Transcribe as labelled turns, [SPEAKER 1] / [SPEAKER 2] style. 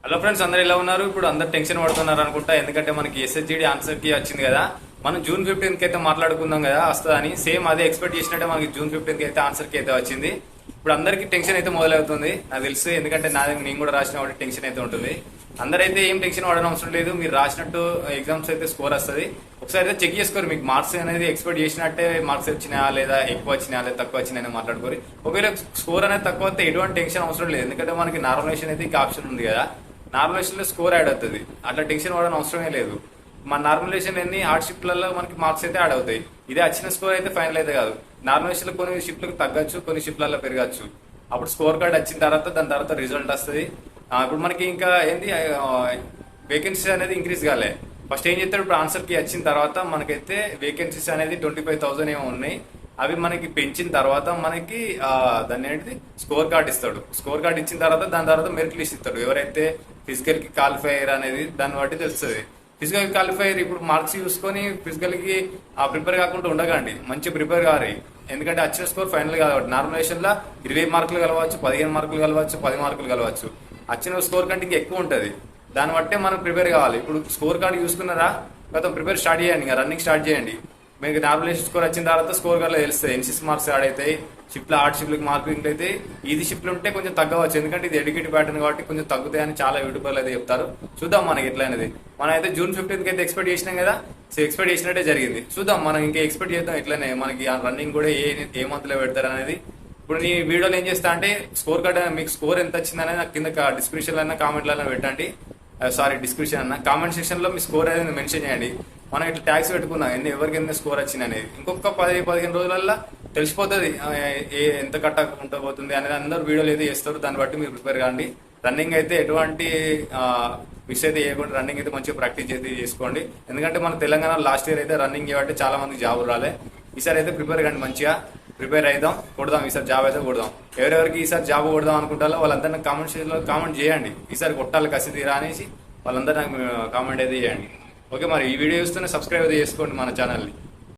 [SPEAKER 1] Hello friends, అందరు ఎలా ఉన్నారు? ఇప్పుడు అందరు టెన్షన్ పడుతున్నారు అనుకుంటా. ఎందుకంటే మనకి ఎస్ఎస్జిడి ఆన్సర్ కి వచ్చింది కదా. మనం జూన్ 15th కి అయితే మాట్లాడుకుందాం కదా వస్తుందని. సేమ్ అదే ఎక్స్పెక్ట్ చేసినట్టే మనకి జూన్ 15th కి అయితే ఆన్సర్ కి అయితే వచ్చింది. ఇప్పుడు అందరికి టెన్షన్ అయితే మొదలవుతుంది నాకు తెలుసు. ఎందుకంటే నేను కూడా రాసిన వాటి టెన్షన్ అయితే ఉంటుంది. అందరైతే ఏం టెన్షన్ పడడం అవసరం లేదు. మీరు రాసినట్టు ఎగ్జామ్స్ అయితే స్కోర్ వస్తుంది. ఒకసారి అయితే చెక్ చేసుకోరు మీకు మార్క్స్ అనేది ఎక్స్పెక్ట్ చేసినట్టే మార్క్స్ వచ్చినాయా లేదా ఎక్కువ వచ్చినాయా లేదా తక్కువ వచ్చినాయని మాట్లాడుకోరు. ఒకవేళ స్కోర్ అనేది తక్కువ వస్తే ఎటువంటి టెన్షన్ అవసరం లేదు. ఎందుకంటే మనకి నార్మలైజేషన్ అయితే ఇంకా ఆప్షన్ ఉంది కదా. నార్మలైజేషన్ లో స్కోర్ యాడ్ అవుతుంది. అట్లా టెన్షన్ పడడం అవసరమే లేదు. మన నార్మలైజేషన్ ఎన్ని హార్డ్ షిఫ్ట్లలో మనకి మార్క్స్ అయితే యాడ్ అవుతాయి. ఇదే వచ్చిన స్కోర్ అయితే ఫైనల్ అయితే కాదు. నార్మలైజేషన్ లో కొన్ని షిఫ్ట్లకు తగ్గచ్చు, కొన్ని షిఫ్ట్లలో పెరగచ్చు. అప్పుడు స్కోర్ కార్డ్ వచ్చిన తర్వాత దాని తర్వాత రిజల్ట్ వస్తుంది. ఇప్పుడు మనకి ఇంకా ఏంది వేకెన్సీ అనేది ఇంక్రీజ్ కాలే. ఫస్ట్ ఏం చేస్తాడు, ఇప్పుడు ఆన్సర్ కి వచ్చిన తర్వాత మనకైతే వేకెన్సీస్ అనేది 25,000 ఏమో ఉన్నాయి. అవి మనకి పెంచిన తర్వాత మనకి దాన్ని ఏంటిది స్కోర్ కార్డ్ ఇస్తాడు. స్కోర్ కార్డ్ ఇచ్చిన తర్వాత దాని తర్వాత మెరిట్ లిస్ట్ ఇస్తాడు. ఎవరైతే ఫిజికల్ కి క్వాలిఫైర్ అనేది దాన్ని బట్టి తెలుస్తుంది. ఫిజికల్ క్వాలిఫైర్ ఇప్పుడు మార్క్స్ చూసుకొని ఫిజికల్ కి ప్రిపేర్ కాకుండా ఉండకండి, మంచి ప్రిపేర్ కావాలి. ఎందుకంటే వచ్చిన స్కోర్ ఫైనల్ కాబట్టి నార్మలైజేషన్ లో 20 మార్కులు కలవచ్చు, 15 మార్కులు కలవచ్చు, 10 మార్కులు కలవచ్చు. వచ్చిన స్కోర్ కంటే ఇంకా ఎక్కువ ఉంటుంది. దాన్ని బట్టే మనం ప్రిపేర్ కావాలి. ఇప్పుడు స్కోర్ కార్డు చూసుకున్నారా, గతం ప్రిపేర్ స్టార్ట్ చేయండి, ఇంకా రన్నింగ్ స్టార్ట్ చేయండి. మీకు నార్మలైజేషన్ స్కోర్ వచ్చిన తర్వాత స్కోర్ కార్డులో తెలుస్తుంది. ఎన్సీసీ మార్క్స్ యాడ్ అవుతాయి, షిఫ్ట్లో హార్డ్ షిఫ్ట్లకు మార్కింగ్ అయితే. ఈజీ షిఫ్ట్లు ఉంటే కొంచెం తగ్గవచ్చు, ఎందుకంటే ఇది ఎడ్యుకేటివ్ ప్యాటర్న్ కాబట్టి కొంచెం తగ్గుతాయని చాలా యూట్యూబర్లు అయితే చెప్తారు. చూద్దాం మనకి ఎట్లా అనేది. మనం అయితే జూన్ 15th అయితే ఎక్స్పెక్ట్ చేసినాం కదా. సో ఎక్స్పెక్ట్ చేసినట్టే జరిగింది. చూద్దాం మనం ఇంకా ఎక్స్పెక్ట్ చేద్దాం ఎట్లనే. మనకి ఆ రన్నింగ్ కూడా ఏ మంత్ లో పెడతారు అనేది. ఇప్పుడు నీ వీడియోలో ఏం చేస్తా అంటే స్కోర్ కార్డ్ మీకు స్కోర్ ఎంత వచ్చిందనేది నాకు కింద డిస్క్రిప్షన్ లో కామెంట్లలో పెట్టండి. సారీ, డిస్క్రిప్షన్ అన్న కామెంట్ సెక్షన్ లో మీ స్కోర్ అనేది మెన్షన్ చేయండి. మనం ఇట్లా ట్యాక్స్ పెట్టుకున్నాం ఎవరికి ఎంత స్కోర్ వచ్చింది అనేది. ఇంకొక 10-15 రోజులలో తెలిసిపోతుంది ఎంత కట్టకుండా పోతుంది అనేది. అందరూ వీడియోలు అయితే చేస్తారు, దాన్ని బట్టి మీరు ప్రిపేర్ కాండి. రన్నింగ్ అయితే ఎటువంటి మిస్ అయితే చేయకుండా రన్నింగ్ అయితే మంచిగా ప్రాక్టీస్ అయితే చేసుకోండి. ఎందుకంటే మన తెలంగాణ లాస్ట్ ఇయర్ అయితే రన్నింగ్ చేయబట్టి చాలా మందికి జాబులు రాలే. ఈసారి అయితే ప్రిపేర్ కండి, మంచిగా ప్రిపేర్ అయిదాం, కొడదాం. ఈసారి జాబ్ అయితే కొడదాం. ఎవరెవరికి ఈసారి జాబ్ కొడదాం అనుకుంటారో వాళ్ళందరూ నాకు కామెంట్ సెక్షన్ లో కామెంట్ చేయండి. ఈసారి కొట్టాలి కసి తీరా అనేసి వాళ్ళందరూ నాకు కామెంట్ అయితే చేయండి. ఓకే, మరి ఈ వీడియో చూస్తూనే సబ్స్క్రైబ్ అయితే చేసుకోండి మన ఛానల్ని.